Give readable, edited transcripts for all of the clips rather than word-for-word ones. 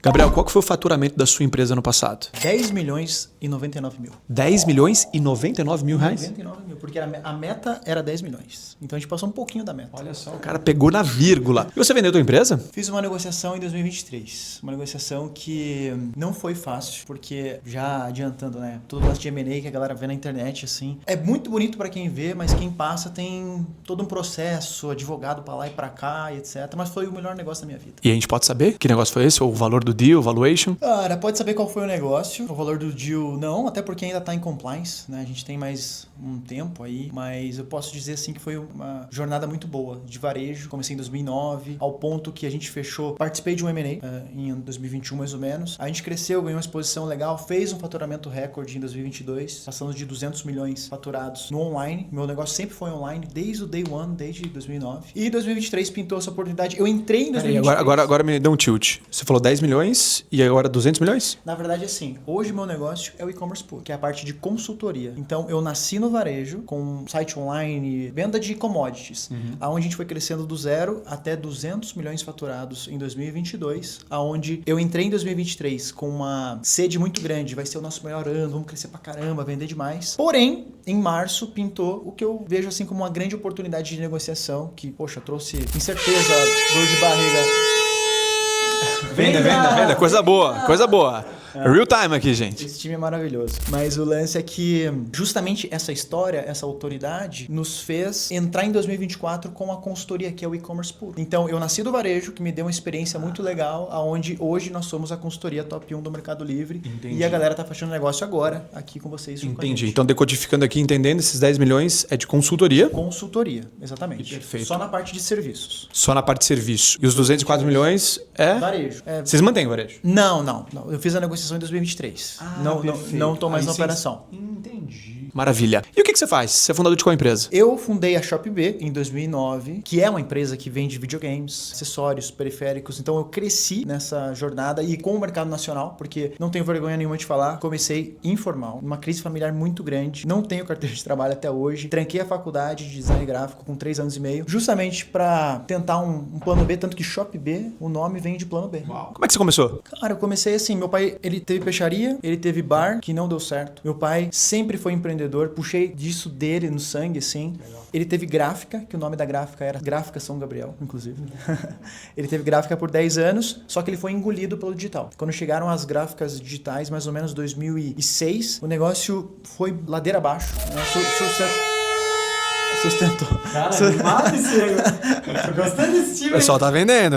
Gabriel, qual que foi o faturamento da sua empresa no passado? 10 milhões e 99 mil. 10 milhões e 99 mil reais? 99 mil, porque a meta era 10 milhões. Então a gente passou um pouquinho da meta. Olha só, o cara pegou na vírgula. E você vendeu a tua empresa? Fiz uma negociação em 2023. Uma negociação que não foi fácil, porque já adiantando, né? Todo o lance de M&A que a galera vê na internet, assim. É muito bonito pra quem vê, mas quem passa tem todo um processo, advogado pra lá e pra cá, e etc. Mas foi o melhor negócio da minha vida. E a gente pode saber que negócio foi esse? Ou o valor do deal, valuation? Cara, pode saber qual foi o negócio. O valor do deal, não, até porque ainda tá em compliance, né? A gente tem mais um tempo aí, mas eu posso dizer assim que foi uma jornada muito boa de varejo. Comecei em 2009, ao ponto que a gente fechou, participei de um M&A em 2021 mais ou menos. A gente cresceu, ganhou uma exposição legal, fez um faturamento recorde em 2022, passamos de 200 milhões faturados no online. Meu negócio sempre foi online, desde o day one, desde 2009. E 2023 pintou essa oportunidade. Eu entrei em 2023. Agora me deu um tilt. Você falou 10 milhões e agora 200 milhões? Na verdade, assim, hoje meu negócio é o e-commerce puro, que é a parte de consultoria. Então, eu nasci no varejo, com um site online, venda de commodities, aonde a gente foi crescendo do zero até 200 milhões faturados em 2022, aonde eu entrei em 2023 com uma sede muito grande, vai ser o nosso melhor ano, vamos crescer pra caramba, vender demais. Porém, em março, pintou o que eu vejo assim como uma grande oportunidade de negociação, que, poxa, trouxe incerteza, dor de barriga. Venda. Coisa boa. Real time aqui, gente. Esse time é maravilhoso. Mas o lance é que justamente essa história, essa autoridade, nos fez entrar em 2024 com a consultoria, que é o e-commerce puro. Então, eu nasci do varejo, que me deu uma experiência muito legal, aonde hoje nós somos a consultoria top 1 do Mercado Livre. Entendi. E a galera tá fechando negócio agora, aqui com vocês. Entendi. Então, decodificando aqui, entendendo, esses 10 milhões é de consultoria. Consultoria, exatamente. Perfeito. Só na parte de serviços. Só na parte de serviço. E os 204 milhões é... Varejo. Vocês mantêm o varejo? Não. Eu fiz a negociação em 2023. Não tô mais na operação. Entendi. Maravilha. E o que você faz? Você é fundador de qual empresa? Eu fundei a ShopB em 2009, que é uma empresa que vende videogames, acessórios, periféricos. Então eu cresci nessa jornada e com o mercado nacional, porque não tenho vergonha nenhuma de falar, comecei informal, numa crise familiar muito grande, não tenho carteira de trabalho até hoje, tranquei a faculdade de design gráfico com 3 anos e meio, justamente para tentar um plano B, tanto que ShopB, o nome vem de plano B. Uau. Como é que você começou? Cara, eu comecei assim, meu pai, ele teve peixaria, ele teve bar, que não deu certo. Meu pai sempre foi empreendedor, puxei disso dele no sangue, assim. Legal. Ele teve gráfica, que o nome da gráfica era Gráfica São Gabriel, inclusive. Ele teve gráfica por 10 anos, só que ele foi engolido pelo digital. Quando chegaram as gráficas digitais, mais ou menos 2006, o negócio foi ladeira abaixo, né? Sustentou. Cara, animado esse negócio. Tô gostando desse time. O pessoal tá vendendo,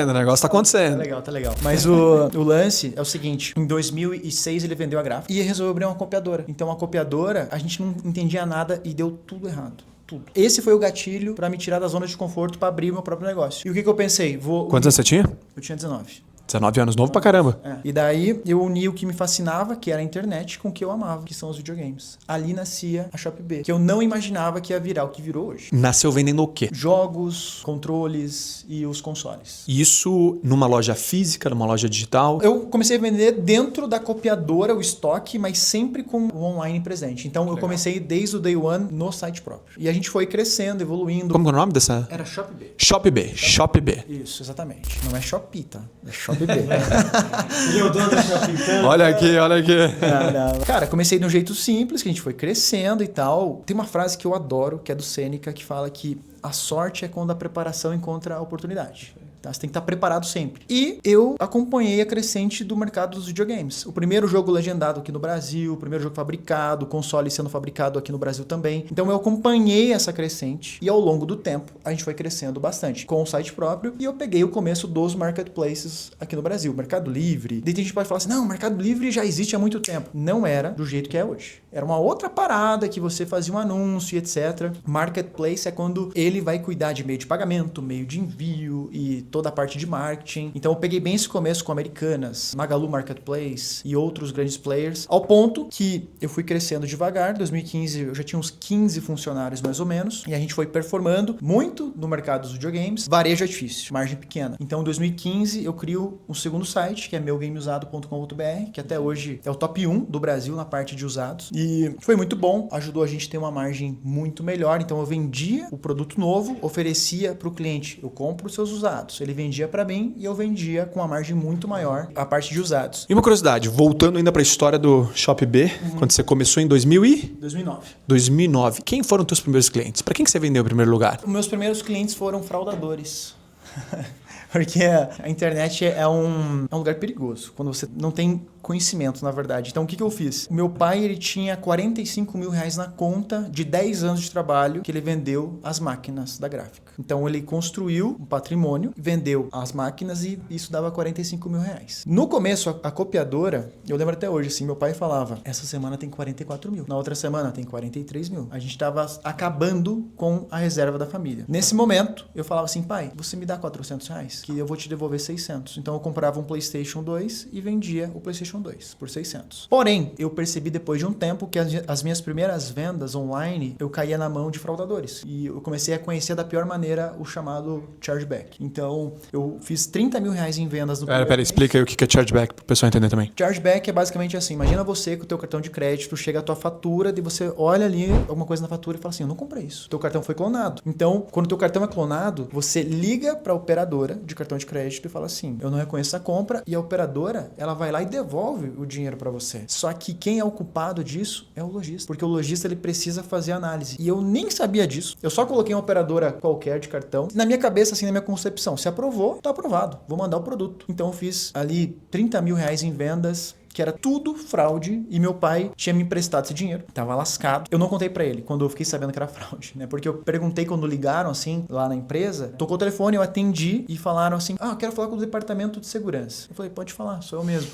o negócio tá acontecendo. Tá legal. Mas o lance é o seguinte, em 2006 ele vendeu a gráfica e resolveu abrir uma copiadora. Então a copiadora, a gente não entendia nada e deu tudo errado. Tudo. Esse foi o gatilho pra me tirar da zona de conforto pra abrir meu próprio negócio. E o que eu pensei? Quantos anos você tinha? Eu tinha 19. 19 anos, novo pra caramba. É. E daí eu uni o que me fascinava, que era a internet, com o que eu amava, que são os videogames. Ali nascia a ShopB, que eu não imaginava que ia virar o que virou hoje. Nasceu vendendo o quê? Jogos, controles e os consoles. Isso numa loja física, numa loja digital? Eu comecei a vender dentro da copiadora, o estoque, mas sempre com o online presente. Então eu comecei desde o day one no site próprio. E a gente foi crescendo, evoluindo. Como que é o nome dessa? Era ShopB. ShopB. Isso, exatamente. Não é Shopee, tá? É ShopB. E eu dono da Shopping Center. Olha aqui. Não. Cara, comecei de um jeito simples, que a gente foi crescendo e tal. Tem uma frase que eu adoro, que é do Sêneca, que fala que a sorte é quando a preparação encontra a oportunidade. Tá? Você tem que estar preparado sempre. E eu acompanhei a crescente do mercado dos videogames. O primeiro jogo legendado aqui no Brasil, o primeiro jogo fabricado, o console sendo fabricado aqui no Brasil também. Então eu acompanhei essa crescente e ao longo do tempo a gente foi crescendo bastante com o site próprio e eu peguei o começo dos marketplaces aqui no Brasil. Mercado Livre. Daí a gente pode falar assim, não, o Mercado Livre já existe há muito tempo. Não era do jeito que é hoje. Era uma outra parada que você fazia um anúncio e etc. Marketplace é quando ele vai cuidar de meio de pagamento, meio de envio e toda a parte de marketing. Então eu peguei bem esse começo com Americanas, Magalu Marketplace e outros grandes players, ao ponto que eu fui crescendo devagar. Em 2015 eu já tinha uns 15 funcionários mais ou menos, e a gente foi performando muito no mercado dos videogames. Varejo é difícil, margem pequena. Então em 2015 eu crio um segundo site, que é meugameusado.com.br, que até hoje é o top 1 do Brasil na parte de usados. E foi muito bom, ajudou a gente a ter uma margem muito melhor. Então eu vendia o produto novo, oferecia para o cliente, eu compro os seus usados, isso. Ele vendia para mim e eu vendia com uma margem muito maior a parte de usados. E uma curiosidade, voltando ainda para a história do Shop B, quando você começou em 2009. 2009, quem foram os teus primeiros clientes? Para quem que você vendeu em primeiro lugar? Os meus primeiros clientes foram fraudadores. Porque a internet é um lugar perigoso, quando você não tem conhecimento, na verdade. Então, o que eu fiz? O meu pai, ele tinha 45 mil reais na conta de 10 anos de trabalho que ele vendeu as máquinas da gráfica. Então, ele construiu um patrimônio, vendeu as máquinas e isso dava 45 mil reais. No começo, a copiadora, eu lembro até hoje, assim, meu pai falava, essa semana tem 44 mil, na outra semana tem 43 mil. A gente estava acabando com a reserva da família. Nesse momento, eu falava assim, pai, você me dá 400 reais? Que eu vou te devolver 600. Então, eu comprava um PlayStation 2 e vendia o PlayStation 2 por 600. Porém, eu percebi depois de um tempo que as minhas primeiras vendas online, eu caía na mão de fraudadores. E eu comecei a conhecer da pior maneira o chamado chargeback. Então, eu fiz 30 mil reais em vendas no primeiro mês. Explica aí o que é chargeback para o pessoal entender também. Chargeback é basicamente assim, imagina você com o teu cartão de crédito, chega a tua fatura, e você olha ali alguma coisa na fatura e fala assim, eu não comprei isso. Teu cartão foi clonado. Então, quando o teu cartão é clonado, você liga para a operadora de cartão de crédito e fala assim, eu não reconheço a compra, e a operadora, ela vai lá e devolve o dinheiro para você. Só que quem é o culpado disso é o lojista, porque o lojista, ele precisa fazer análise. E eu nem sabia disso. Eu só coloquei uma operadora qualquer de cartão. Na minha cabeça, assim, na minha concepção, se aprovou, tá aprovado. Vou mandar o produto. Então eu fiz ali 30 mil reais em vendas, que era tudo fraude, e meu pai tinha me emprestado esse dinheiro, tava lascado. Eu não contei pra ele quando eu fiquei sabendo que era fraude, né? Porque eu perguntei quando ligaram, assim, lá na empresa, tocou o telefone, eu atendi e falaram assim, eu quero falar com o departamento de segurança. Eu falei, pode falar, sou eu mesmo.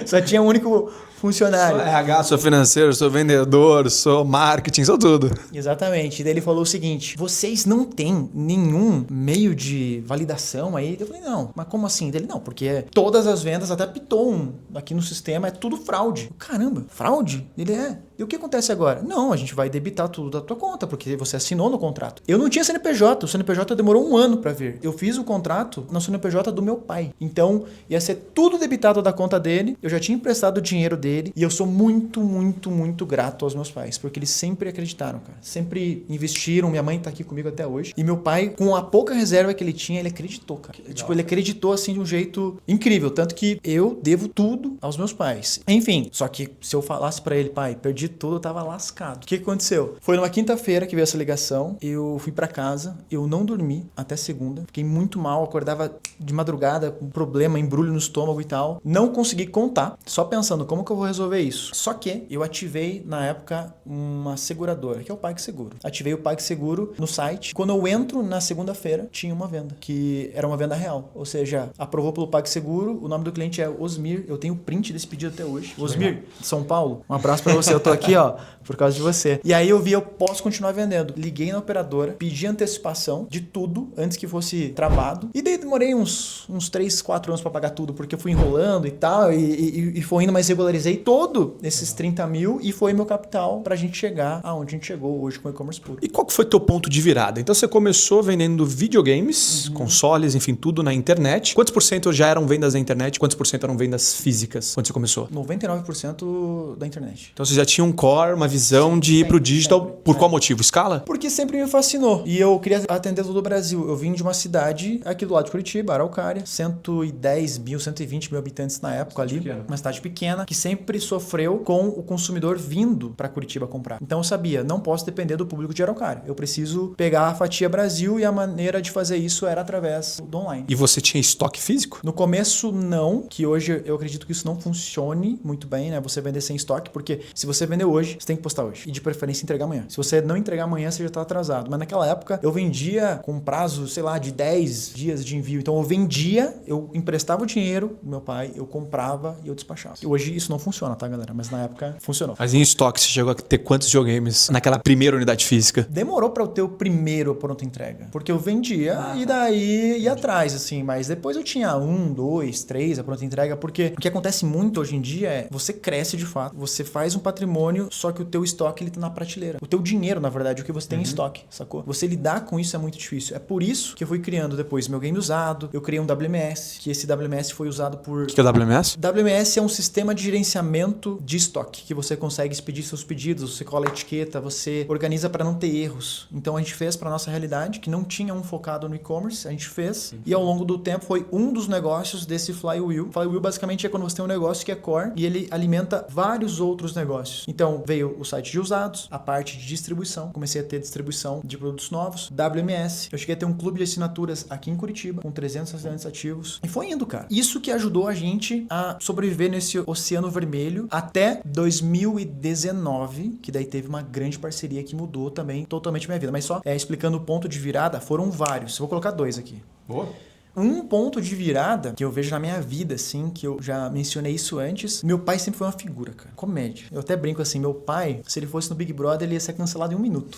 Só tinha um único funcionário. Sou RH, sou financeiro, sou vendedor, sou marketing, sou tudo. Exatamente. E daí ele falou o seguinte, vocês não têm nenhum meio de validação aí? Eu falei, não. Mas como assim? Ele, não, porque todas as vendas, até pitou aqui no sistema, é tudo fraude. Caramba, fraude? Ele é. E o que acontece agora? Não, a gente vai debitar tudo da tua conta, porque você assinou no contrato. Eu não tinha CNPJ, o CNPJ demorou 1 ano para vir. Eu fiz o contrato no CNPJ do meu pai. Então, ia ser tudo debitado da conta dele, eu já tinha emprestado o dinheiro dele, e eu sou muito, muito, muito grato aos meus pais, porque eles sempre acreditaram, cara. Sempre investiram, minha mãe tá aqui comigo até hoje, e meu pai, com a pouca reserva que ele tinha, ele acreditou, cara. Tipo, ele acreditou, assim, de um jeito incrível, tanto que eu devo tudo aos meus pais. Enfim, só que se eu falasse para ele, pai, perdi tudo, eu tava lascado. O que aconteceu? Foi numa quinta-feira que veio essa ligação, eu fui para casa, eu não dormi até segunda, fiquei muito mal, acordava de madrugada com problema, embrulho no estômago e tal. Não consegui contar, só pensando como que eu vou resolver isso. Só que eu ativei, na época, uma seguradora, que é o PagSeguro. Ativei o PagSeguro no site. Quando eu entro na segunda-feira, tinha uma venda, que era uma venda real. Ou seja, aprovou pelo PagSeguro, o nome do cliente é Osmir, eu tenho o print desse pedido até hoje. Osmir, de São Paulo, um abraço pra você, eu tô aqui, ó, por causa de você. E aí eu vi, eu posso continuar vendendo. Liguei na operadora, pedi antecipação de tudo, antes que fosse travado. E daí demorei uns 3, 4 anos pra pagar tudo, porque eu fui enrolando e tal, e foi indo, mas regularizei todo esses 30 mil e foi meu capital pra gente chegar aonde a gente chegou hoje com o e-commerce puro. E qual que foi teu ponto de virada? Então você começou vendendo videogames, consoles, enfim, tudo na internet. Quantos por cento já eram vendas na internet? Quantos por cento eram vendas físicas quando você começou? 99% da internet. Então você já tinha um core, uma visão de ir pro digital. Por qual motivo? Escala? Porque sempre me fascinou. E eu queria atender todo o Brasil. Eu vim de uma cidade aqui do lado de Curitiba, Araucária, 110 mil, 120 mil habitantes na época ali. Pequeno. Uma cidade pequena que sempre sofreu com o consumidor vindo para Curitiba comprar. Então eu sabia, não posso depender do público de Araucária. Eu preciso pegar a fatia Brasil e a maneira de fazer isso era através do online. E você tinha estoque físico? No começo, não, que hoje eu acredito que isso não funcione muito bem, né? Você vender sem estoque, porque se você vender hoje, você tem que postar hoje. E de preferência entregar amanhã. Se você não entregar amanhã, você já tá atrasado. Mas naquela época, eu vendia com prazo, sei lá, de 10 dias de envio. Então eu vendia, eu emprestava o dinheiro do meu pai, eu comprava e eu despachava. E hoje isso não funciona, tá, galera? Mas na época funcionou. Mas em estoque, você chegou a ter quantos videogames naquela primeira unidade física? Demorou pra eu ter o primeiro pronto entrega. Porque eu vendia e daí ia atrás, assim. Mas depois eu tinha 1, 2, 3 a pronta entrega. Porque o que acontece muito hoje em dia é, você cresce de fato, você faz um patrimônio, só que o teu estoque ele tá na prateleira. O teu dinheiro, na verdade, o que você tem em estoque, sacou? Você lidar com isso é muito difícil. É por isso que eu fui criando depois meu game usado, eu criei um WMS, que esse WMS foi usado por... O que é WMS? WMS é um sistema de gerenciamento de estoque, que você consegue expedir seus pedidos, você cola a etiqueta, você organiza para não ter erros. Então a gente fez para nossa realidade, que não tinha um focado no e-commerce, a gente fez, e ao longo do tempo foi um dos negócios desse flywheel. Flywheel basicamente é quando você tem um negócio que é core e ele alimenta vários outros negócios. Então veio o site de usados, a parte de distribuição, comecei a ter distribuição de produtos novos, WMS, eu cheguei a ter um clube de assinaturas aqui em Curitiba, com 300 assinantes ativos, e foi indo, cara. Isso que ajudou a gente a sobreviver nesse oceano vermelho até 2019, que daí teve uma grande parceria que mudou também totalmente minha vida. Mas só explicando o ponto de virada, foram vários. Eu vou colocar 2 aqui. Boa. Um ponto de virada que eu vejo na minha vida, assim, que eu já mencionei isso antes, meu pai sempre foi uma figura, cara. Comédia. Eu até brinco assim, meu pai, se ele fosse no Big Brother, ele ia ser cancelado em 1 minuto.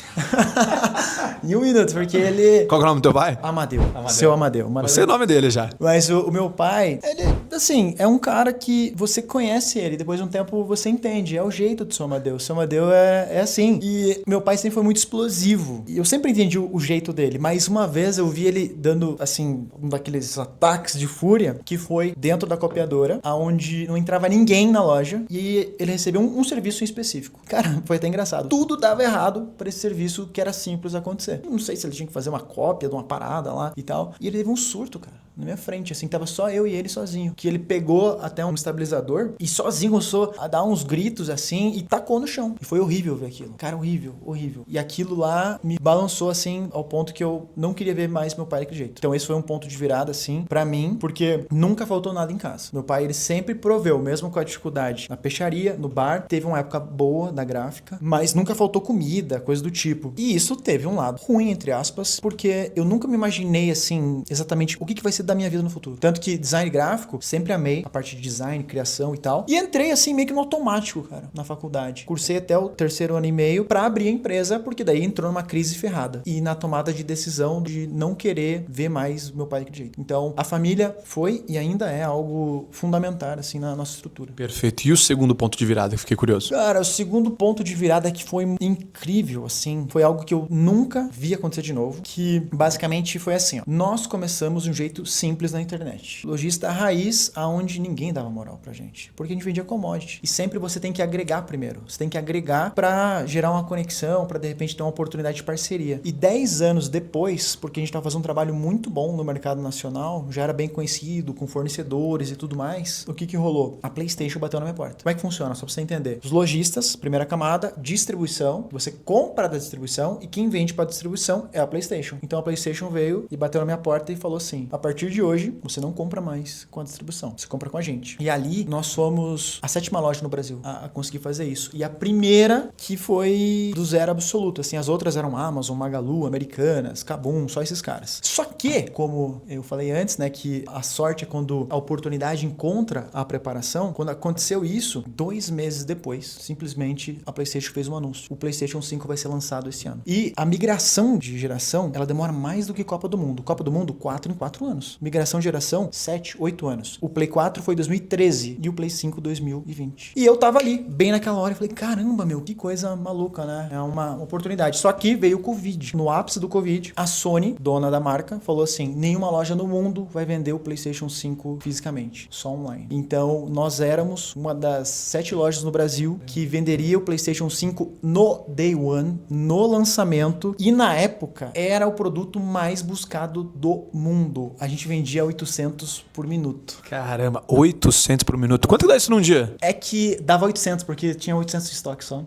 Em 1 minuto, porque ele... Qual que é o nome do teu pai? Amadeu. Seu Amadeu. Eu sei o nome dele já. Mas o meu pai, ele, assim, é um cara que você conhece ele, depois de um tempo você entende, é o jeito do seu Amadeu. O seu Amadeu é assim. E meu pai sempre foi muito explosivo. E eu sempre entendi o jeito dele, mas uma vez eu vi ele dando, assim, aqueles ataques de fúria, que foi dentro da copiadora, aonde não entrava ninguém na loja e ele recebeu um serviço em específico. Cara, foi até engraçado. Tudo dava errado para esse serviço que era simples acontecer. Não sei se ele tinha que fazer uma cópia de uma parada lá e tal. E ele teve um surto, cara, na minha frente, assim, tava só eu e ele sozinho. Que ele pegou até um estabilizador e sozinho começou a dar uns gritos, assim, e tacou no chão. E foi horrível ver aquilo. Cara, horrível, horrível. E aquilo lá me balançou, assim, ao ponto que eu não queria ver mais meu pai daquele jeito. Então esse foi um ponto de virada, assim, pra mim, porque nunca faltou nada em casa. Meu pai, ele sempre proveu, mesmo com a dificuldade na peixaria, no bar, teve uma época boa da gráfica, mas nunca faltou comida, coisa do tipo. E isso teve um lado ruim, entre aspas, porque eu nunca me imaginei, assim, exatamente o que vai ser da minha vida no futuro. Tanto que design gráfico, sempre amei a parte de design, criação e tal. E entrei assim meio que no automático, cara, na faculdade. Cursei até o 3º ano e meio pra abrir a empresa, porque daí entrou numa crise ferrada. E na tomada de decisão de não querer ver mais meu pai daquele jeito. Então, a família foi e ainda é algo fundamental, assim, na nossa estrutura. Perfeito. E o segundo ponto de virada, que fiquei curioso? Cara, o segundo ponto de virada que foi incrível, assim, foi algo que eu nunca vi acontecer de novo, que basicamente foi assim, ó. Nós começamos de um jeito simples na internet. Lojista raiz, aonde ninguém dava moral pra gente. Porque a gente vendia commodity. E sempre você tem que agregar primeiro. Você tem que agregar pra gerar uma conexão, pra de repente ter uma oportunidade de parceria. E 10 anos depois, porque a gente tava fazendo um trabalho muito bom no mercado nacional, já era bem conhecido, com fornecedores e tudo mais, o que rolou? A PlayStation bateu na minha porta. Como é que funciona? Só pra você entender. Os lojistas, primeira camada, distribuição, você compra da distribuição e quem vende pra distribuição é a PlayStation. Então a PlayStation veio e bateu na minha porta e falou assim, a partir de hoje, você não compra mais com a distribuição, você compra com a gente. E ali, nós somos a 7ª loja no Brasil a conseguir fazer isso. E a primeira que foi do zero absoluto, assim, as outras eram Amazon, Magalu, Americanas, Kabum, só esses caras. Só que, como eu falei antes, né, que a sorte é quando a oportunidade encontra a preparação, quando aconteceu isso, 2 meses depois, simplesmente a PlayStation fez um anúncio. O PlayStation 5 vai ser lançado esse ano. E a migração de geração, ela demora mais do que Copa do Mundo. Copa do Mundo, 4 em 4 anos. Migração de geração, 7, 8 anos. O Play 4 foi 2013 e o Play 5 2020. E eu tava ali, bem naquela hora, e falei, caramba, meu, que coisa maluca, né? É uma oportunidade. Só que veio o Covid. No ápice do Covid, a Sony, dona da marca, falou assim, nenhuma loja no mundo vai vender o PlayStation 5 fisicamente, só online. Então, nós éramos uma das 7 lojas no Brasil que venderia o PlayStation 5 no Day One, no lançamento, e na época era o produto mais buscado do mundo. A gente vendia 800 por minuto. Caramba, 800 por minuto. Quanto dá isso num dia? É que dava 800, porque tinha 800 de estoque só.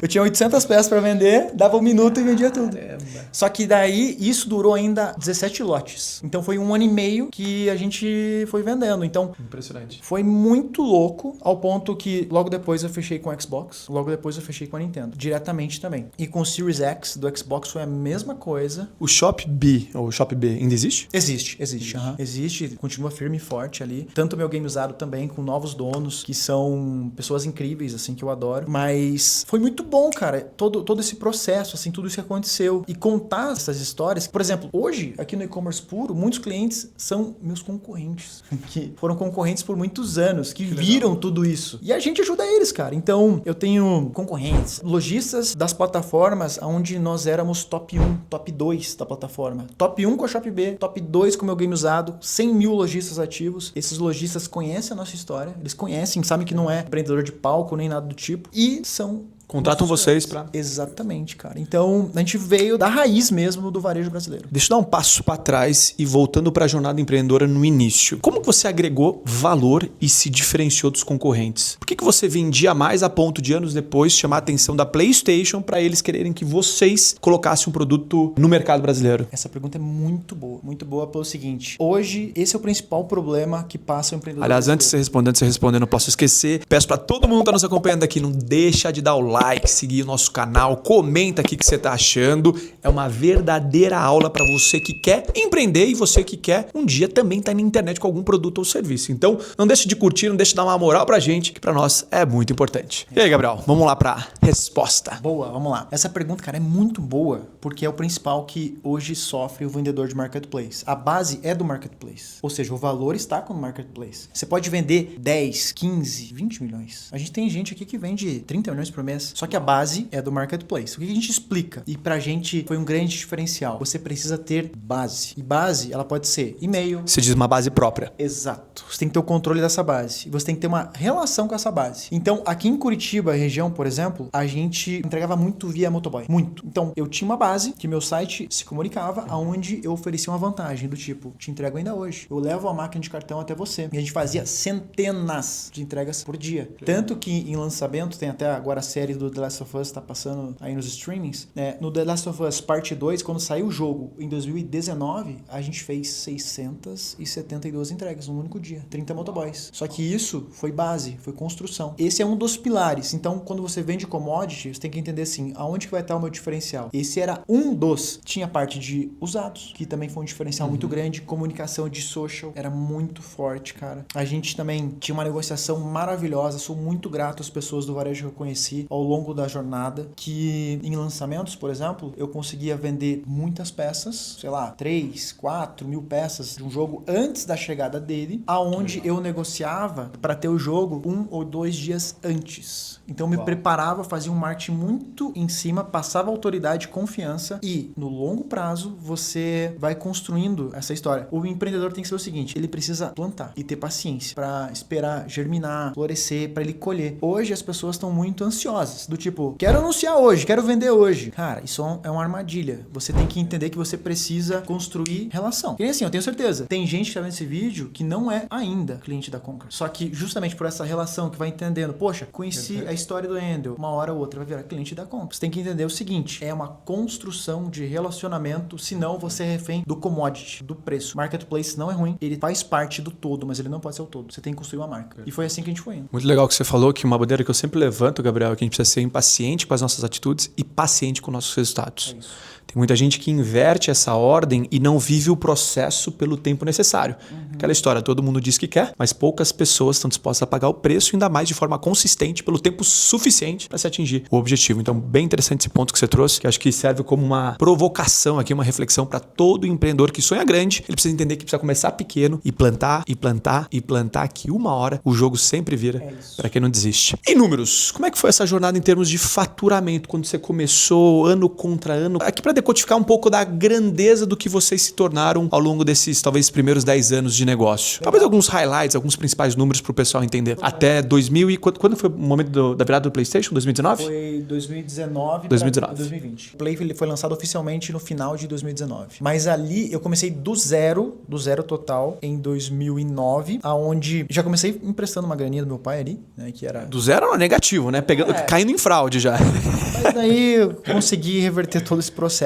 Eu tinha 800 peças pra vender, dava 1 minuto e vendia tudo. Caramba. Só que daí, isso durou ainda 17 lotes. Então foi 1 ano e meio que a gente foi vendendo. Então, impressionante. Foi muito louco, ao ponto que logo depois eu fechei com o Xbox, logo depois eu fechei com a Nintendo, diretamente também. E com o Series X do Xbox foi a mesma coisa. O Shopee, ou Shop B, ainda existe? Existe. Existe, continua firme e forte ali. Tanto o meu game usado também, com novos donos, que são pessoas incríveis, assim, que eu adoro. Mas foi muito bom, cara, todo esse processo, assim, tudo isso que aconteceu. E com o contar essas histórias. Por exemplo, hoje, aqui no e-commerce puro, muitos clientes são meus concorrentes, que foram concorrentes por muitos anos, que viram tudo isso. E a gente ajuda eles, cara. Então, eu tenho concorrentes, lojistas das plataformas onde nós éramos top 1, top 2 da plataforma. Top 1 com a Shopee, top 2 com o Meu Game Usado, 100 mil lojistas ativos. Esses lojistas conhecem a nossa história, eles conhecem, sabem que não é empreendedor de palco nem nada do tipo, e são... Contratam vocês para... Exatamente, cara. Então, a gente veio da raiz mesmo do varejo brasileiro. Deixa eu dar um passo para trás e voltando para a jornada empreendedora no início. Como que você agregou valor e se diferenciou dos concorrentes? Por que você vendia mais a ponto de anos depois chamar a atenção da PlayStation para eles quererem que vocês colocassem um produto no mercado brasileiro? Essa pergunta é muito boa pelo seguinte. Hoje, esse é o principal problema que passa o empreendedor Aliás, brasileiro. antes de você responder, não posso esquecer. Peço para todo mundo que está nos acompanhando aqui, não deixa de dar o like, seguir o nosso canal, comenta aqui o que você está achando. É uma verdadeira aula para você que quer empreender e você que quer um dia também estar na internet com algum produto ou serviço. Então, não deixe de curtir, não deixe de dar uma moral pra gente, que para nós é muito importante. E aí, Gabriel, vamos lá para resposta. Boa, vamos lá. Essa pergunta, cara, é muito boa, porque é o principal que hoje sofre o vendedor de marketplace. A base é do marketplace. Ou seja, o valor está com o marketplace. Você pode vender 10, 15, 20 milhões. A gente tem gente aqui que vende 30 milhões por mês. Só que a base é do marketplace. O que a gente explica? E pra gente foi um grande diferencial. Você precisa ter base. E base, ela pode ser e-mail. Você diz uma base própria. Exato. Você tem que ter o controle dessa base. E você tem que ter uma relação com essa base. Então, aqui em Curitiba, região, por exemplo, a gente entregava muito via motoboy. Muito. Então, eu tinha uma base que meu site se comunicava, aonde eu oferecia uma vantagem do tipo, te entrego ainda hoje. Eu levo a máquina de cartão até você. E a gente fazia centenas de entregas por dia. Tanto que em lançamento, tem até agora a série do The Last of Us, tá passando aí nos streamings. No The Last of Us Parte 2, quando saiu o jogo em 2019, a gente fez 672 entregas num único dia. 30 motoboys. Só que isso foi base, foi construção. Esse é um dos pilares. Então, quando você vende commodity, você tem que entender assim, aonde que vai estar o meu diferencial? Esse era um dos. Tinha a parte de usados, que também foi um diferencial muito grande. Comunicação de social era muito forte, cara. A gente também tinha uma negociação maravilhosa. Sou muito grato às pessoas do varejo que eu conheci ao longo da jornada, que em lançamentos, por exemplo, eu conseguia vender muitas peças, sei lá, 3, 4 mil peças de um jogo antes da chegada dele, aonde eu negociava para ter o jogo 1 ou 2 dias antes. Então me preparava, fazia um marketing muito em cima, passava autoridade, confiança e no longo prazo você vai construindo essa história. O empreendedor tem que ser o seguinte, ele precisa plantar e ter paciência para esperar germinar, florescer, para ele colher. Hoje as pessoas estão muito ansiosas, do tipo, quero anunciar hoje, quero vender hoje. Cara, isso é uma armadilha. Você tem que entender que você precisa construir relação. E assim, eu tenho certeza, tem gente que tá vendo esse vídeo que não é ainda cliente da Conquer. Só que justamente por essa relação que vai entendendo, poxa, conheci a história do Endel, uma hora ou outra vai virar cliente da Conquer. Você tem que entender o seguinte, é uma construção de relacionamento, senão você é refém do commodity, do preço. Marketplace não é ruim, ele faz parte do todo, mas ele não pode ser o todo. Você tem que construir uma marca. E foi assim que a gente foi indo. Muito legal que você falou, que uma bandeira que eu sempre levanto, Gabriel, é que a gente precisa ser impaciente com as nossas atitudes e paciente com nossos resultados. É isso. Tem muita gente que inverte essa ordem e não vive o processo pelo tempo necessário. Aquela história, todo mundo diz que quer, mas poucas pessoas estão dispostas a pagar o preço, ainda mais de forma consistente, pelo tempo suficiente para se atingir o objetivo. Então, bem interessante esse ponto que você trouxe, que acho que serve como uma provocação aqui, uma reflexão para todo empreendedor que sonha grande. Ele precisa entender que precisa começar pequeno e plantar, e plantar, e plantar, que uma hora o jogo sempre vira para quem não desiste. E números? Como é que foi essa jornada em termos de faturamento, quando você começou ano contra ano? Aqui para decodificar um pouco da grandeza do que vocês se tornaram ao longo desses, talvez, primeiros 10 anos de negócio. Talvez alguns highlights, alguns principais números para o pessoal entender. Até 2000 e... Quando foi o momento da virada do PlayStation? 2019? Foi 2019 para 2020. O Play foi lançado oficialmente no final de 2019. Mas ali eu comecei do zero total, em 2009, aonde já comecei emprestando uma graninha do meu pai ali, né, que era... Do zero era negativo, né? Caindo em fraude já. Mas daí eu consegui reverter todo esse processo.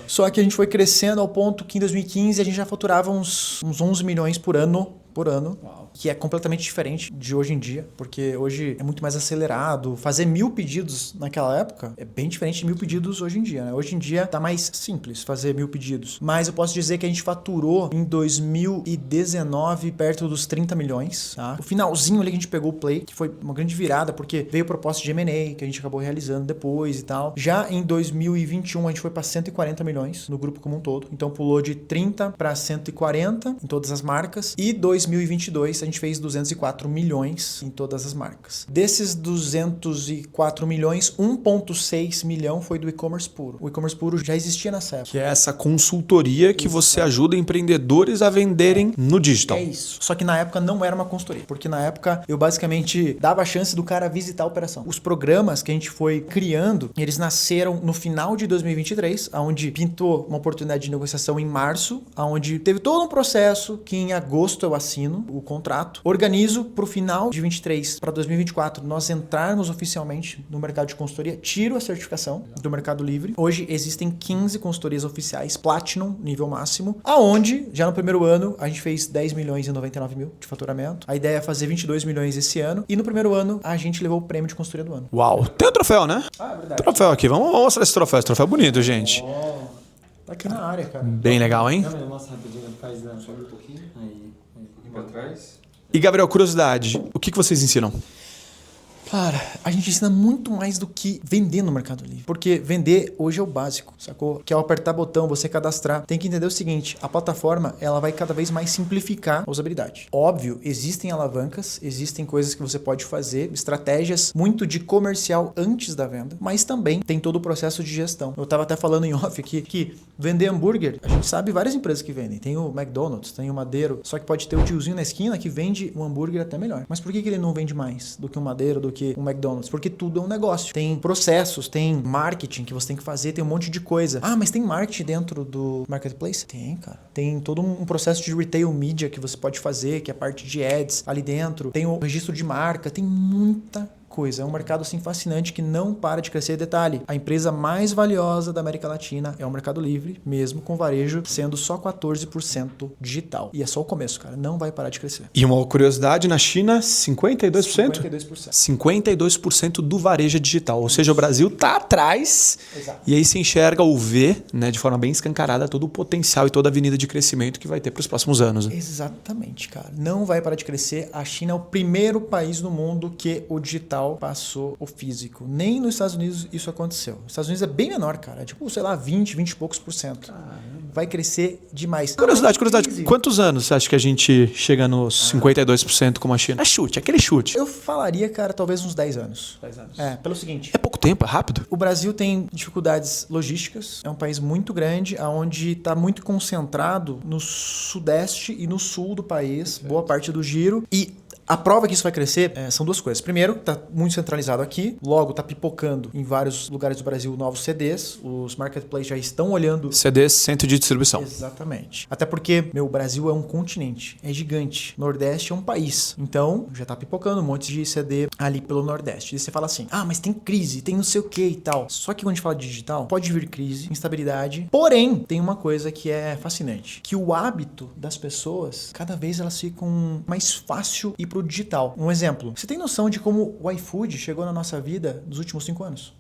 Só que a gente foi crescendo ao ponto que em 2015 a gente já faturava uns 11 milhões por ano por ano, que é completamente diferente de hoje em dia, porque hoje é muito mais acelerado. Fazer 1000 pedidos naquela época é bem diferente de 1000 pedidos hoje em dia, né? Hoje em dia tá mais simples fazer 1000 pedidos. Mas eu posso dizer que a gente faturou em 2019 perto dos 30 milhões, tá? O finalzinho ali que a gente pegou o Play, que foi uma grande virada, porque veio proposta de M&A, que a gente acabou realizando depois e tal. Já em 2021 a gente foi para 140 milhões no grupo como um todo. Então pulou de 30 para 140 em todas as marcas. E 2022 a gente fez 204 milhões em todas as marcas. Desses 204 milhões, 1,6 milhão foi do e-commerce puro. O e-commerce puro já existia nessa época. Que é essa consultoria que você ajuda empreendedores a venderem no digital. É isso. Só que na época não era uma consultoria. Porque na época eu basicamente dava a chance do cara visitar a operação. Os programas que a gente foi criando, eles nasceram no final de 2023, onde pintou uma oportunidade de negociação em março, onde teve todo um processo que em agosto eu assino o contrato, organizo para o final de 23 para 2024 nós entrarmos oficialmente no mercado de consultoria, tiro a certificação do Mercado Livre. Hoje existem 15 consultorias oficiais Platinum, nível máximo, aonde já no primeiro ano a gente fez 10 milhões e 99 mil de faturamento. A ideia é fazer 22 milhões esse ano e no primeiro ano a gente levou o prêmio de consultoria do ano. Uau! Tem o troféu, né? Ah, é verdade. Troféu aqui. Vamos mostrar esse troféu. Esse troféu é bonito, gente. Tá aqui na área, cara. Bem legal, hein? Não, mas mostra rapidinho, faz, sobe um pouquinho. Aí. E pra trás. E, Gabriel, curiosidade. O que vocês ensinam? Cara, a gente ensina muito mais do que vender no Mercado Livre. Porque vender hoje é o básico, sacou? Que é o apertar botão, você cadastrar. Tem que entender o seguinte, a plataforma, ela vai cada vez mais simplificar a usabilidade. Óbvio, existem alavancas, existem coisas que você pode fazer, estratégias muito de comercial antes da venda, mas também tem todo o processo de gestão. Eu tava até falando em off aqui que vender hambúrguer, a gente sabe várias empresas que vendem. Tem o McDonald's, tem o Madeiro, só que pode ter o tiozinho na esquina que vende um hambúrguer até melhor. Mas por que ele não vende mais do que um Madeiro, do que um McDonald's? Porque tudo é um negócio. Tem processos, tem marketing que você tem que fazer, tem um monte de coisa. Ah, mas tem marketing dentro do marketplace? Tem, cara. Tem todo um processo de retail media que você pode fazer, que é a parte de ads ali dentro. Tem o registro de marca, tem muita coisa. É um mercado assim fascinante que não para de crescer. Detalhe, a empresa mais valiosa da América Latina é o Mercado Livre, mesmo com varejo sendo só 14% digital. E é só o começo, cara. Não vai parar de crescer. E uma curiosidade, na China, 52%? 52%. 52% do varejo é digital. Ou seja, o Brasil tá atrás. Exato. E aí se enxerga ou vê, né, de forma bem escancarada, todo o potencial e toda a avenida de crescimento que vai ter para os próximos anos. Né? Exatamente, cara. Não vai parar de crescer. A China é o primeiro país no mundo que o digital passou o físico. Nem nos Estados Unidos isso aconteceu. Os Estados Unidos é bem menor, cara. É tipo, sei lá, 20 e poucos %. Vai crescer demais. Curiosidade. Quantos anos você acha que a gente chega nos 52% como a China? É chute, aquele chute. Eu falaria, cara, talvez uns 10 anos. 10 anos. É, pelo seguinte. É pouco tempo, é rápido? O Brasil tem dificuldades logísticas. É um país muito grande, onde está muito concentrado no sudeste e no sul do país. Boa parte do giro. E a prova que isso vai crescer são duas coisas. Primeiro, está muito centralizado aqui. Logo, está pipocando em vários lugares do Brasil novos CDs. Os marketplaces já estão olhando... CDs, centro de distribuição. Exatamente. Até porque, o Brasil é um continente. É gigante. Nordeste é um país. Então, já está pipocando um monte de CD ali pelo Nordeste. E você fala assim, mas tem crise, tem não sei o que e tal. Só que quando a gente fala de digital, pode vir crise, instabilidade. Porém, tem uma coisa que é fascinante. Que o hábito das pessoas, cada vez elas ficam mais fácil ir pro digital. Um exemplo. Você tem noção de como o iFood chegou na nossa vida nos últimos 5 anos?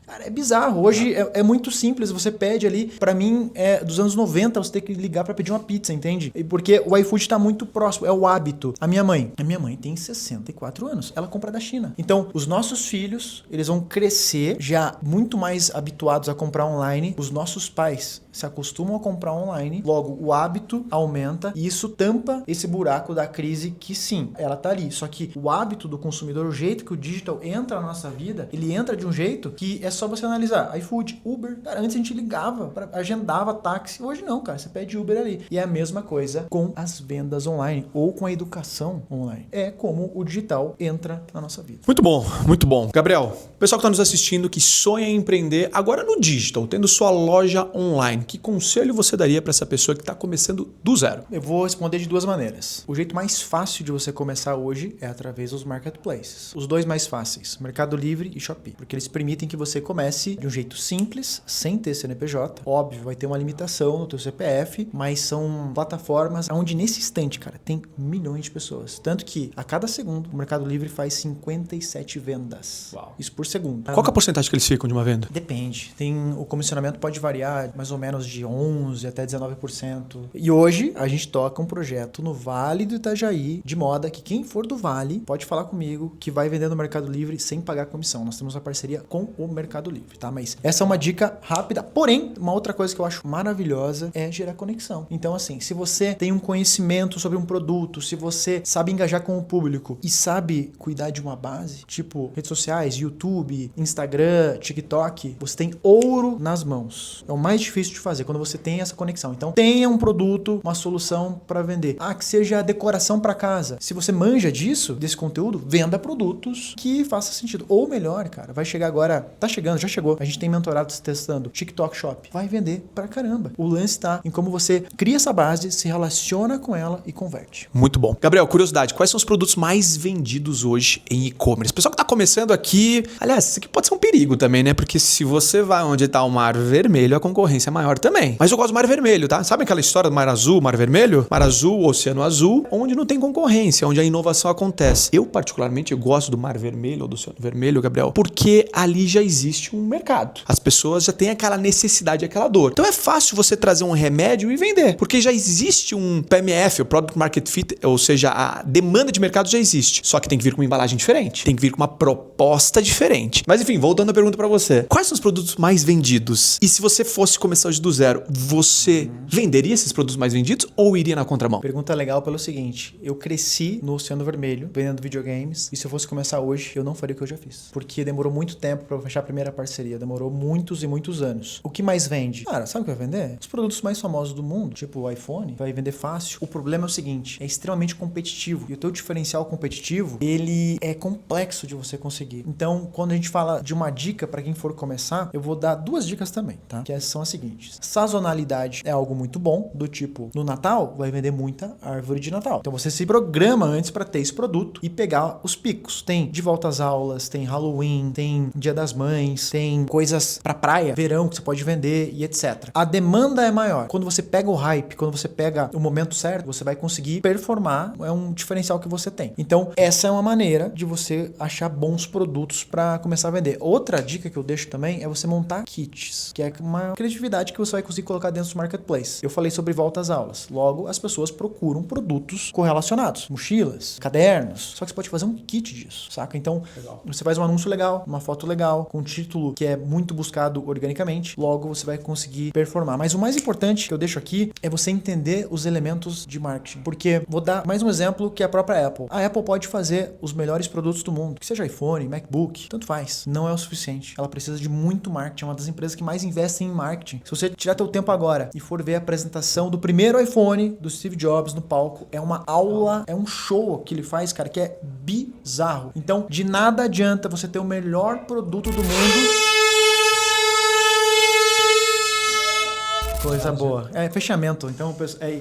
Cara, é bizarro. Hoje é muito simples. Você pede ali, pra mim, dos anos 90, você tem que ligar pra pedir uma pizza, entende? Porque o iFood tá muito próximo. É o hábito. A minha mãe tem 64 anos. Ela compra da China. Então, os nossos filhos, eles vão crescer já muito mais habituados a comprar online. Os nossos pais se acostumam a comprar online. Logo, o hábito aumenta e isso tampa esse buraco da crise que, sim, ela tá ali. Só que o hábito do consumidor, o jeito que o digital entra na nossa vida, ele entra de um jeito que é só você analisar. iFood, Uber. Cara, antes a gente ligava, agendava táxi. Hoje não, cara. Você pede Uber ali. E é a mesma coisa com as vendas online ou com a educação online. É como o digital entra na nossa vida. Muito bom, muito bom. Gabriel, o pessoal que está nos assistindo que sonha em empreender agora no digital, tendo sua loja online, que conselho você daria para essa pessoa que está começando do zero? Eu vou responder de duas maneiras. O jeito mais fácil de você começar hoje é através dos marketplaces. Os dois mais fáceis, Mercado Livre e Shopee, porque eles permitem que você comece de um jeito simples, sem ter CNPJ. Óbvio, vai ter uma limitação no teu CPF, mas são plataformas onde nesse instante, cara, tem milhões de pessoas. Tanto que a cada segundo o Mercado Livre faz 57 vendas. Uau. Isso por segundo. Qual que é a porcentagem que eles ficam de uma venda? Depende. O comissionamento pode variar mais ou menos de 11% até 19%. E hoje a gente toca um projeto no Vale do Itajaí de moda que quem for do Vale pode falar comigo que vai vender no Mercado Livre sem pagar comissão. Nós temos uma parceria com o Mercado Livre, tá? Mas essa é uma dica rápida. Porém, uma outra coisa que eu acho maravilhosa é gerar conexão. Então, assim, se você tem um conhecimento sobre um produto, se você sabe engajar com o público e sabe cuidar de uma base, tipo redes sociais, YouTube, Instagram, TikTok, você tem ouro nas mãos. É o mais difícil de fazer quando você tem essa conexão. Então, tenha um produto, uma solução para vender. Que seja decoração para casa. Se você manja disso, desse conteúdo, venda produtos que façam sentido. Ou melhor, cara, vai chegar agora, tá chegando, já chegou. A gente tem mentorados testando TikTok Shop. Vai vender pra caramba. O lance tá em como você cria essa base, se relaciona com ela e converte. Muito bom. Gabriel, curiosidade, quais são os produtos mais vendidos hoje em e-commerce? Pessoal que tá começando aqui, aliás, isso aqui pode ser um perigo também, né? Porque se você vai onde tá o mar vermelho, a concorrência é maior também. Mas eu gosto do mar vermelho, tá? Sabe aquela história do mar azul, mar vermelho? Mar azul, oceano azul, onde não tem concorrência, onde a inovação acontece. Eu, particularmente, gosto do mar vermelho ou do oceano vermelho, Gabriel, porque ali já existe um mercado. As pessoas já têm aquela necessidade, aquela dor. Então é fácil você trazer um remédio e vender, porque já existe um PMF, o Product Market Fit, ou seja, a demanda de mercado já existe. Só que tem que vir com uma embalagem diferente, tem que vir com uma proposta diferente. Mas enfim, voltando à pergunta para você. Quais são os produtos mais vendidos? E se você fosse começar hoje do zero, você venderia esses produtos mais vendidos ou iria na contramão? Pergunta legal pelo seguinte, eu cresci no Oceano Vermelho, vendendo videogames, e se eu fosse começar hoje, eu não faria o que eu já fiz. Porque demorou muito tempo para eu fechar a primeira parceria, demorou muitos e muitos anos. O que mais vende? Cara, sabe o que vai vender? Os produtos mais famosos do mundo, tipo o iPhone, vai vender fácil. O problema é o seguinte, é extremamente competitivo. E o teu diferencial competitivo, ele é complexo de você conseguir. Então, quando a gente fala de uma dica para quem for começar, eu vou dar duas dicas também, tá? Que são as seguintes. Sazonalidade é algo muito bom, do tipo, no Natal vai vender muita árvore de Natal. Então você se programa antes para ter esse produto e pegar os picos. Tem de volta às aulas, tem Halloween, tem Dia das Mães, tem coisas para praia, verão que você pode vender e etc. A demanda é maior. Quando você pega o hype, quando você pega o momento certo, você vai conseguir performar, é um diferencial que você tem. Então, essa é uma maneira de você achar bons produtos para começar a vender. Outra dica que eu deixo também é você montar kits, que é uma criatividade que você vai conseguir colocar dentro do marketplace. Eu falei sobre volta às aulas. Logo, as pessoas procuram produtos correlacionados, mochilas, cadernos. Só que você pode fazer um kit disso, saca? Então, você faz um anúncio legal, uma foto legal, com um título que é muito buscado organicamente. Logo, você vai conseguir performar. Mas o mais importante que eu deixo aqui é você entender os elementos de marketing. Porque, vou dar mais um exemplo que é a própria Apple. A Apple pode fazer os melhores produtos do mundo, que seja iPhone, MacBook, tanto faz. Não é o suficiente. Ela precisa de muito marketing. É uma das empresas que mais investem em marketing. Se você tirar teu tempo agora e for ver a apresentação do primeiro iPhone do Steve Jobs no palco, é uma aula, é um show que ele faz, cara, que é bizarro. Então, de nada adianta você ter o melhor produto do mundo. Coisa boa. É fechamento. Então,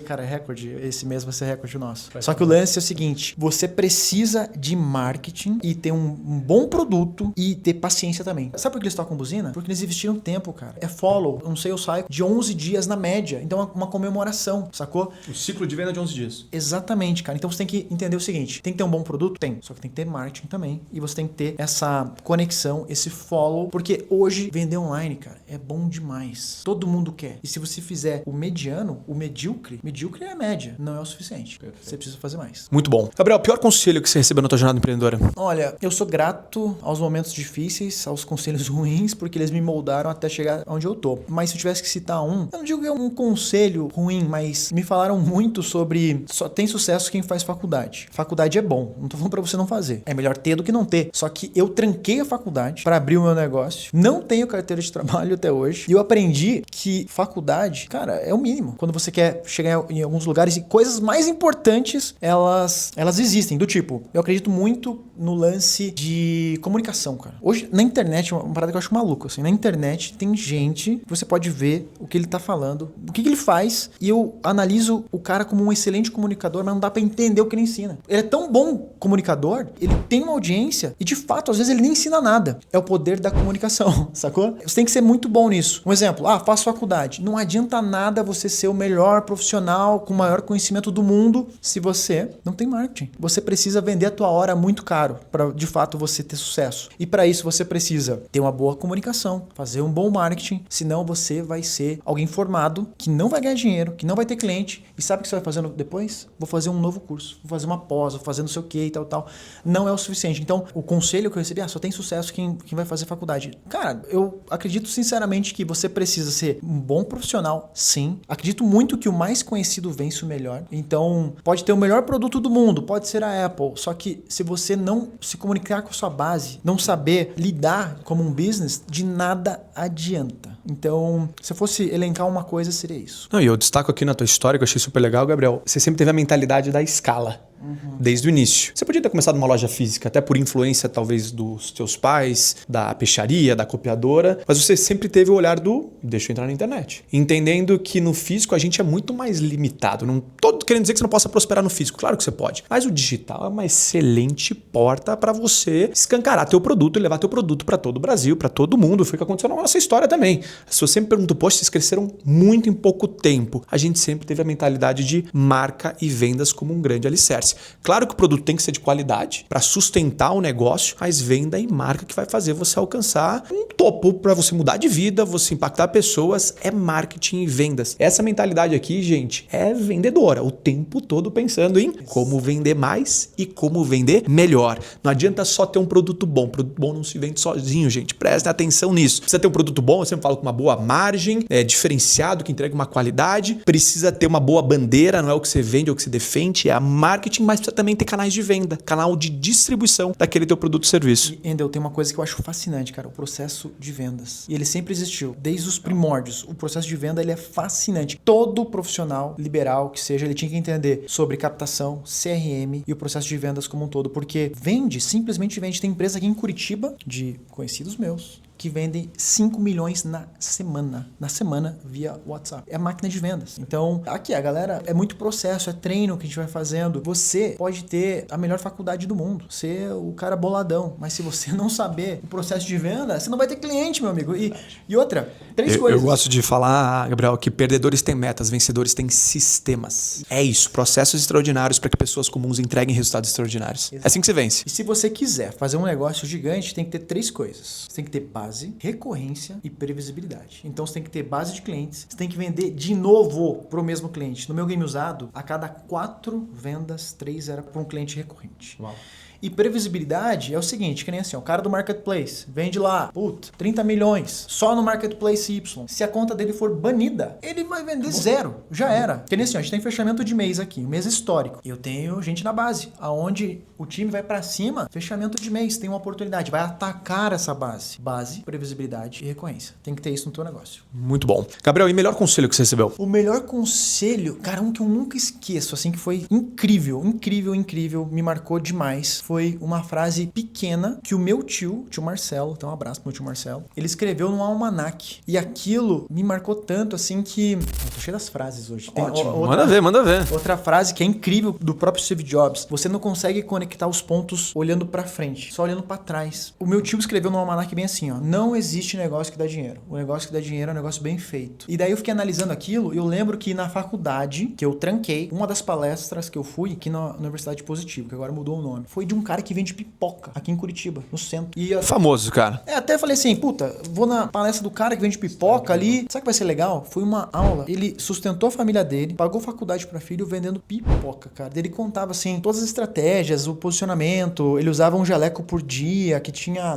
cara, é recorde. Esse mês vai ser recorde nosso. Só que o lance é o seguinte: você precisa de marketing e ter um bom produto e ter paciência também. Sabe por que eles tocam buzina? Porque eles investiram tempo, cara. É follow, um sales cycle de 11 dias na média. Então é uma comemoração, sacou? O ciclo de venda de 11 dias. Exatamente, cara. Então você tem que entender o seguinte: tem que ter um bom produto? Tem. Só que tem que ter marketing também. E você tem que ter essa conexão, esse follow. Porque hoje vender online, cara, é bom demais. Todo mundo quer. E se você fizer o mediano, o medíocre é a média, não é o suficiente. Perfeito. Você precisa fazer mais. Muito bom. Gabriel, pior conselho que você recebeu na tua jornada empreendedora? Olha, eu sou grato aos momentos difíceis, aos conselhos ruins, porque eles me moldaram até chegar onde eu tô. Mas se eu tivesse que citar um, eu não digo que é um conselho ruim, mas me falaram muito sobre só tem sucesso quem faz faculdade. Faculdade é bom, não tô falando pra você não fazer. É melhor ter do que não ter. Só que eu tranquei a faculdade pra abrir o meu negócio, não tenho carteira de trabalho até hoje, e eu aprendi que faculdade faculdade, cara, é o mínimo. Quando você quer chegar em alguns lugares e coisas mais importantes, elas existem. Do tipo, eu acredito muito no lance de comunicação, cara. Hoje, na internet, uma parada que eu acho maluco, assim. Na internet tem gente que você pode ver o que ele tá falando, o que ele faz, e eu analiso o cara como um excelente comunicador, mas não dá pra entender o que ele ensina. Ele é tão bom comunicador, ele tem uma audiência, e de fato, às vezes ele nem ensina nada. É o poder da comunicação, sacou? Você tem que ser muito bom nisso. Um exemplo, faço faculdade. Não adianta nada você ser o melhor profissional com o maior conhecimento do mundo se você não tem marketing. Você precisa vender a tua hora muito caro para de fato você ter sucesso. E para isso você precisa ter uma boa comunicação, fazer um bom marketing, senão você vai ser alguém formado que não vai ganhar dinheiro, que não vai ter cliente. E sabe o que você vai fazendo depois? Vou fazer um novo curso, vou fazer uma pós, vou fazer não sei o que e tal. Não é o suficiente. Então, o conselho que eu recebi, só tem sucesso quem vai fazer faculdade. Cara, eu acredito sinceramente que você precisa ser um bom profissional, sim. Acredito muito que o mais conhecido vence o melhor. Então, pode ter o melhor produto do mundo, pode ser a Apple, só que se você não se comunicar com a sua base, não saber lidar como um business, de nada adianta. Então, se eu fosse elencar uma coisa, seria isso. Não, e eu destaco aqui na tua história, que eu achei super legal, Gabriel, você sempre teve a mentalidade da escala. Desde o início. Você podia ter começado numa loja física, até por influência talvez dos teus pais, da peixaria, da copiadora, mas você sempre teve o olhar do deixa eu entrar na internet. Entendendo que no físico a gente é muito mais limitado. Não tô querendo dizer que você não possa prosperar no físico, claro que você pode. Mas o digital é uma excelente porta para você escancarar teu produto e levar teu produto para todo o Brasil, para todo mundo. Foi o que aconteceu na nossa história também. Se eu sempre pergunto, poxa, vocês cresceram muito em pouco tempo. A gente sempre teve a mentalidade de marca e vendas como um grande alicerce. Claro que o produto tem que ser de qualidade para sustentar o negócio, mas venda e marca que vai fazer você alcançar um topo para você mudar de vida, você impactar pessoas, é marketing e vendas. Essa mentalidade aqui, gente, é vendedora, o tempo todo pensando em como vender mais e como vender melhor. Não adianta só ter um produto bom não se vende sozinho, gente, prestem atenção nisso. Precisa ter um produto bom, eu sempre falo com uma boa margem, diferenciado, que entregue uma qualidade, precisa ter uma boa bandeira, não é o que você vende ou o que você defende, é a marketing, mas precisa também ter canais de venda, canal de distribuição daquele teu produto ou serviço. E, Endel, tem uma coisa que eu acho fascinante, cara, o processo de vendas. E ele sempre existiu, desde os primórdios. O processo de venda, ele é fascinante. Todo profissional liberal que seja, ele tinha que entender sobre captação, CRM e o processo de vendas como um todo, porque simplesmente vende. Tem empresa aqui em Curitiba, de conhecidos meus, que vendem 5 milhões na semana via WhatsApp. É máquina de vendas. Então, aqui a galera, é muito processo, é treino que a gente vai fazendo. Você pode ter a melhor faculdade do mundo, ser o cara boladão, mas se você não saber o processo de venda, você não vai ter cliente, meu amigo. E outra, três coisas. Eu gosto de falar, Gabriel, que perdedores têm metas, vencedores têm sistemas. É isso, processos extraordinários para que pessoas comuns entreguem resultados extraordinários. É assim que você vence. E se você quiser fazer um negócio gigante, tem que ter 3 coisas. Você tem que ter base, recorrência e previsibilidade. Então você tem que ter base de clientes, você tem que vender de novo para o mesmo cliente. No meu game usado, a cada 4 vendas, 3 era para um cliente recorrente. Uau. E previsibilidade é o seguinte, que nem assim, o cara do Marketplace vende lá, 30 milhões, só no Marketplace Y. Se a conta dele for banida, ele vai vender 0. Já era. Que nem assim, a gente tem fechamento de mês aqui, um mês histórico. Eu tenho gente na base, aonde o time vai pra cima, fechamento de mês, tem uma oportunidade, vai atacar essa base. Base, previsibilidade e recorrência. Tem que ter isso no teu negócio. Muito bom. Gabriel, e melhor conselho que você recebeu? O melhor conselho, cara, um que eu nunca esqueço, assim, que foi incrível, me marcou demais. Foi uma frase pequena que o meu tio Marcelo, então um abraço pro meu tio Marcelo, ele escreveu num almanaque. E aquilo me marcou tanto, assim, que... Eu tô cheio das frases hoje. Tem ótimo. Manda ver. Outra frase que é incrível do próprio Steve Jobs. Você não consegue conectar os pontos olhando pra frente, só olhando pra trás. O meu tio escreveu num almanaque bem assim, ó. Não existe negócio que dá dinheiro. O negócio que dá dinheiro é um negócio bem feito. E daí eu fiquei analisando aquilo e eu lembro que na faculdade, que eu tranquei, uma das palestras que eu fui aqui na Universidade Positivo, que agora mudou o nome, foi de um cara que vende pipoca aqui em Curitiba, no centro. E famoso, cara. Até falei assim, vou na palestra do cara que vende pipoca ali. Sabe o que vai ser legal? Foi uma aula. Ele sustentou a família dele, pagou faculdade pra filho vendendo pipoca, cara. Ele contava, assim, todas as estratégias, o posicionamento. Ele usava um jaleco por dia, que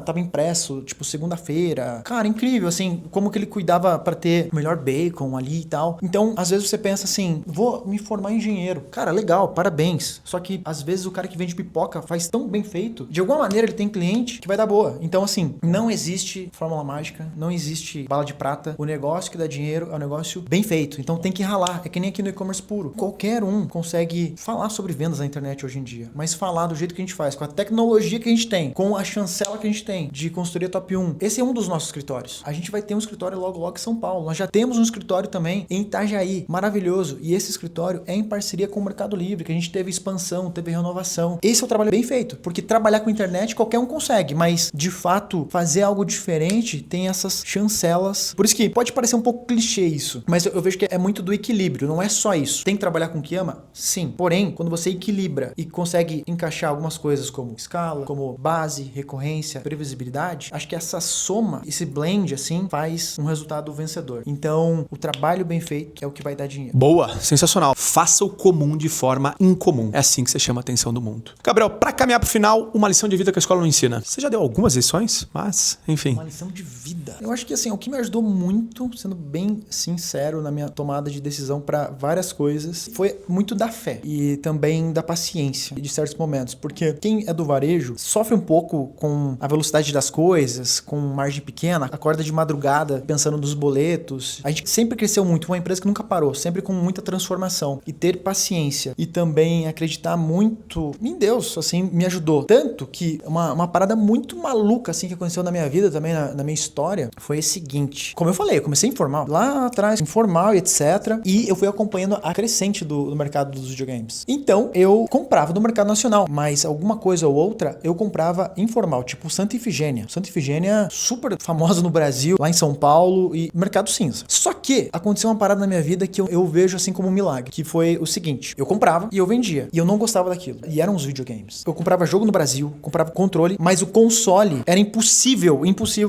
tava impresso, tipo, segunda-feira. Cara, incrível, assim, como que ele cuidava pra ter o melhor bacon ali e tal. Então, às vezes você pensa assim, vou me formar engenheiro. Cara, legal, parabéns. Só que, às vezes, o cara que vende pipoca faz faz tão bem feito, de alguma maneira ele tem cliente que vai dar boa. Então, assim, não existe fórmula mágica, não existe bala de prata. O negócio que dá dinheiro é um negócio bem feito. Então tem que ralar. É que nem aqui no e-commerce puro. Qualquer um consegue falar sobre vendas na internet hoje em dia, mas falar do jeito que a gente faz, com a tecnologia que a gente tem, com a chancela que a gente tem de consultoria top 1. Esse é um dos nossos escritórios. A gente vai ter um escritório logo em São Paulo. Nós já temos um escritório também em Itajaí. Maravilhoso. E esse escritório é em parceria com o Mercado Livre, que a gente teve expansão, teve renovação. Esse é o trabalho bem feito, porque trabalhar com internet qualquer um consegue, mas de fato fazer algo diferente tem essas chancelas. Por isso que pode parecer um pouco clichê isso, mas eu vejo que é muito do equilíbrio, não é só isso. Tem que trabalhar com o que ama? Sim. Porém, quando você equilibra e consegue encaixar algumas coisas como escala, como base, recorrência, previsibilidade, acho que essa soma, esse blend assim, faz um resultado vencedor. Então, o trabalho bem feito é o que vai dar dinheiro. Boa, sensacional. Faça o comum de forma incomum. É assim que você chama a atenção do mundo. Gabriel, pra caminhar pro final, uma lição de vida que a escola não ensina. Você já deu algumas lições, mas, enfim. Uma lição de vida. Eu acho que assim, o que me ajudou muito, sendo bem sincero na minha tomada de decisão para várias coisas, foi muito da fé e também da paciência de certos momentos, porque quem é do varejo sofre um pouco com a velocidade das coisas, com margem pequena, acorda de madrugada pensando nos boletos. A gente sempre cresceu muito, uma empresa que nunca parou, sempre com muita transformação, e ter paciência e também acreditar muito em Deus, assim, me ajudou. Tanto que uma parada muito maluca, assim, que aconteceu na minha vida também, na minha história, foi o seguinte. Como eu falei, eu comecei informal. Lá atrás, informal e etc. E eu fui acompanhando a crescente do mercado dos videogames. Então, eu comprava do mercado nacional, mas alguma coisa ou outra, eu comprava informal, tipo Santa Ifigênia. Santa Ifigênia, super famosa no Brasil, lá em São Paulo, e mercado cinza. Só que aconteceu uma parada na minha vida que eu vejo assim como um milagre, que foi o seguinte. Eu comprava e eu vendia. E eu não gostava daquilo. E eram os videogames. Eu comprava jogo no Brasil, comprava controle, mas o console era impossível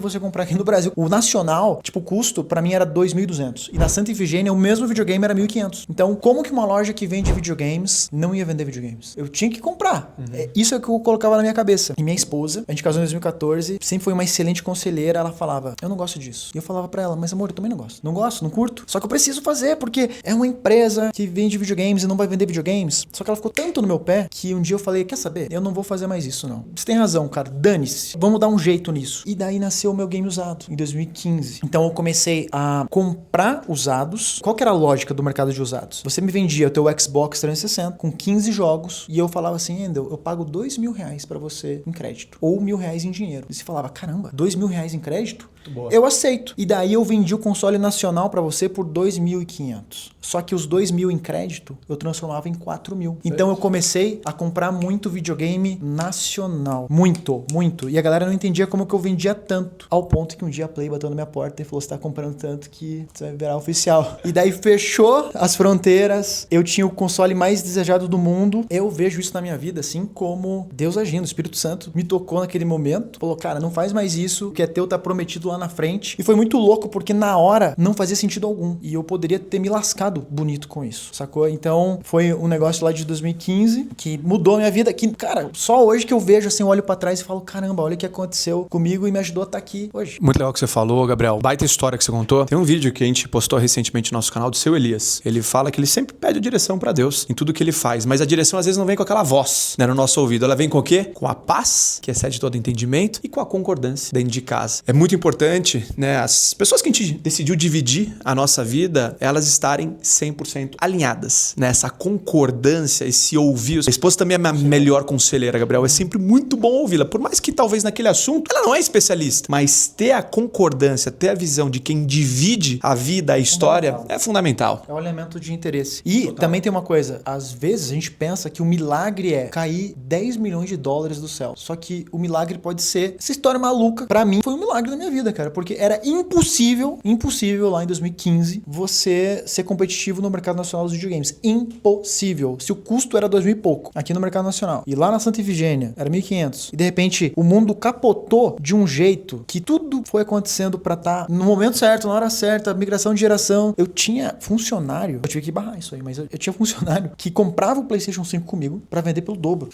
você comprar aqui no Brasil. O nacional, tipo, o custo pra mim era 2.200. E na Santa Ifigênia, o mesmo videogame era 1.500. Então, como que uma loja que vende videogames não ia vender videogames? Eu tinha que comprar. Isso é o que eu colocava na minha cabeça. E minha esposa, a gente casou em 2014, sempre foi uma excelente conselheira. Ela falava, eu não gosto disso. E eu falava pra ela, mas amor, eu também não gosto. Não gosto, não curto. Só que eu preciso fazer, porque é uma empresa que vende videogames e não vai vender videogames. Só que ela ficou tanto no meu pé que um dia eu falei, quer saber? Eu não vou fazer mais isso, não. Você tem razão, cara. Dane-se. Vamos dar um jeito nisso. E daí nasceu o meu game usado, em 2015. Então eu comecei a comprar usados. Qual que era a lógica do mercado de usados? Você me vendia o teu Xbox 360 com 15 jogos e eu falava assim, Endel, eu pago R$2.000 pra você em crédito. Ou R$1.000 em dinheiro. E você falava, caramba, R$2.000 em crédito? Eu aceito. E daí eu vendi o console nacional pra você por 2.500. Só que os 2.000 em crédito eu transformava em 4.000. Então eu comecei a comprar muito videogame nacional. Muito, muito. E a galera não entendia como que eu vendia tanto. Ao ponto que um dia a Play bateu na minha porta e falou, você tá comprando tanto que você vai virar oficial. E daí fechou as fronteiras. Eu tinha o console mais desejado do mundo. Eu vejo isso na minha vida assim como Deus agindo. O Espírito Santo me tocou naquele momento. Falou, cara, não faz mais isso. O que é teu tá prometido lá na frente. E foi muito louco porque na hora não fazia sentido algum. E eu poderia ter me lascado bonito com isso, sacou? Então foi um negócio lá de 2015 que mudou a minha vida. Que, cara, só hoje que eu vejo assim, eu olho pra trás e falo, caramba, olha o que aconteceu comigo e me ajudou a estar aqui hoje. Muito legal o que você falou, Gabriel. Baita história que você contou. Tem um vídeo que a gente postou recentemente no nosso canal do seu Elias. Ele fala que ele sempre pede a direção pra Deus em tudo que ele faz, mas a direção às vezes não vem com aquela voz, né, no nosso ouvido. Ela vem com o quê? Com a paz, que excede todo entendimento, e com a concordância dentro de casa. É muito importante, né, as pessoas que a gente decidiu dividir a nossa vida, elas estarem 100% alinhadas, né? Essa concordância, esse ouvir. A esposa também é a melhor conselheira, Gabriel. É sempre muito bom ouvi-la. Por mais que talvez naquele assunto ela não é especialista, mas ter a concordância, ter a visão de quem divide a vida, a história, é fundamental. É um elemento de interesse. E também tem uma coisa, às vezes a gente pensa que o milagre é cair 10 milhões de dólares do céu. Só que o milagre pode ser essa história maluca. Pra mim foi um milagre na minha vida, cara, porque era impossível lá em 2015 você ser competitivo no mercado nacional dos videogames. Impossível. Se o custo era 2.000 e pouco aqui no mercado nacional e lá na Santa Ifigênia era 1.500 e de repente o mundo capotou de um jeito que tudo foi acontecendo pra estar no momento certo, na hora certa, migração de geração. Eu tinha funcionário, eu tive que barrar isso aí, mas eu tinha funcionário que comprava o PlayStation 5 comigo pra vender pelo dobro.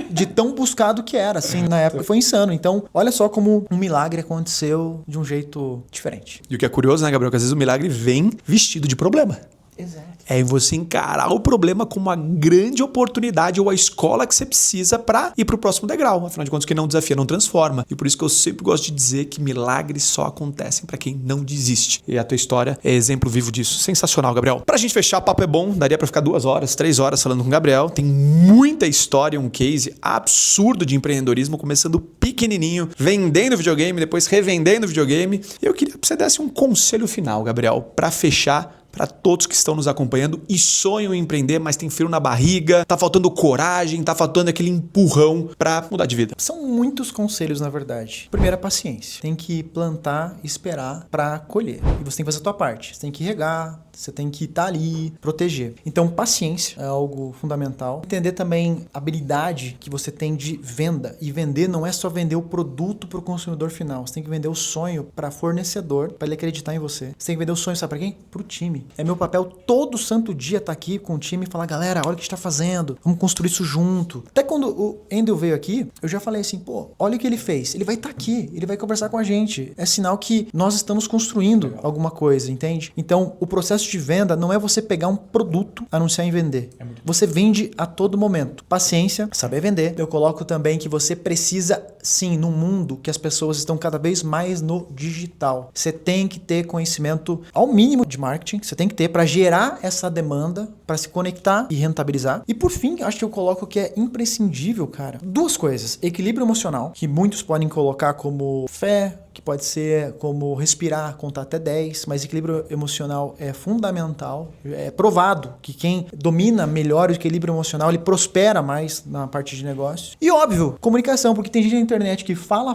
De tão buscado que era, assim, na época. Foi insano. Então, olha só como um milagre aconteceu de um jeito diferente. E o que é curioso, né, Gabriel? Que às vezes o milagre vem vestido de problema. Exato. É você encarar o problema como uma grande oportunidade ou a escola que você precisa para ir para o próximo degrau. Afinal de contas, quem não desafia não transforma. E por isso que eu sempre gosto de dizer que milagres só acontecem para quem não desiste. E a tua história é exemplo vivo disso. Sensacional, Gabriel. Pra gente fechar, o papo é bom. Daria para ficar 2 horas, 3 horas falando com o Gabriel. Tem muita história, um case absurdo de empreendedorismo, começando pequenininho, vendendo videogame, depois revendendo videogame. E eu queria que você desse um conselho final, Gabriel, para fechar para todos que estão nos acompanhando e sonham em empreender, mas tem frio na barriga, tá faltando coragem, tá faltando aquele empurrão para mudar de vida. São muitos conselhos, na verdade. Primeiro, a paciência. Tem que plantar e esperar para colher. E você tem que fazer a tua parte. Você tem que regar, você tem que estar ali, proteger. Então, paciência é algo fundamental. Entender também a habilidade que você tem de venda. E vender não é só vender o produto para o consumidor final. Você tem que vender o sonho para fornecedor, para ele acreditar em você. Você tem que vender o sonho, sabe para quem? Para o time. É meu papel todo santo dia estar aqui com o time e falar, galera, olha o que a gente está fazendo. Vamos construir isso junto. Até quando o Endel veio aqui, eu já falei assim, pô, olha o que ele fez. Ele vai estar aqui, ele vai conversar com a gente. É sinal que nós estamos construindo alguma coisa, entende? Então, o processo de venda não é você pegar um produto, anunciar e vender. Você vende a todo momento. Paciência, saber vender. Eu coloco também que você precisa, sim, num mundo que as pessoas estão cada vez mais no digital. Você tem que ter conhecimento ao mínimo de marketing, você tem que ter para gerar essa demanda, para se conectar e rentabilizar. E por fim, acho que eu coloco que é imprescindível, cara, 2 coisas. Equilíbrio emocional, que muitos podem colocar como fé, que pode ser como respirar, contar até 10, mas equilíbrio emocional é fundamental. É provado que quem domina melhor o equilíbrio emocional, ele prospera mais na parte de negócio. E óbvio, comunicação, porque tem gente na internet que fala,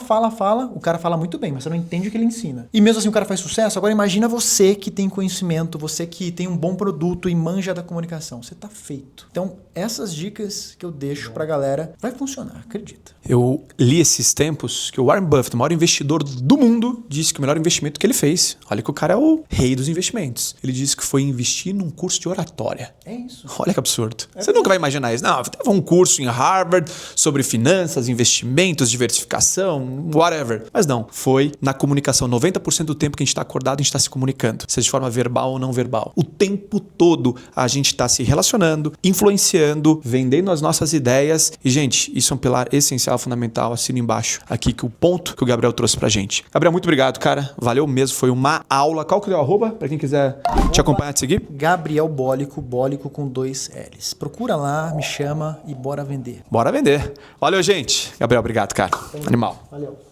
o cara fala muito bem, mas você não entende o que ele ensina. E mesmo assim o cara faz sucesso. Agora imagina você que tem conhecimento, você que tem um bom produto e manja da comunicação. Você tá feito. Então, essas dicas que eu deixo pra galera, vai funcionar, acredita. Eu li esses tempos que o Warren Buffett, o maior investidor do mundo, disse que o melhor investimento que ele fez, olha que o cara é o rei dos investimentos, ele disse que foi investir num curso de oratória. É isso. Olha que absurdo. Você nunca vai imaginar isso. Não, teve um curso em Harvard sobre finanças, investimentos, diversificação, whatever. Mas não, foi na comunicação. 90% do tempo que a gente está acordado, a gente está se comunicando, seja de forma verbal ou não verbal. O tempo todo a gente está se relacionando, influenciando, vendendo as nossas ideias. E, gente, isso é um pilar essencial, fundamental. Assino embaixo aqui que o ponto que o Gabriel trouxe pra gente. Gabriel, muito obrigado, cara. Valeu mesmo. Foi uma aula. Qual que é o arroba? Pra quem quiser te acompanhar, te seguir. Gabriel Bólico, Bólico com 2 L's. Procura lá, me chama e bora vender. Bora vender. Valeu, gente. Gabriel, obrigado, cara. Animal. Valeu.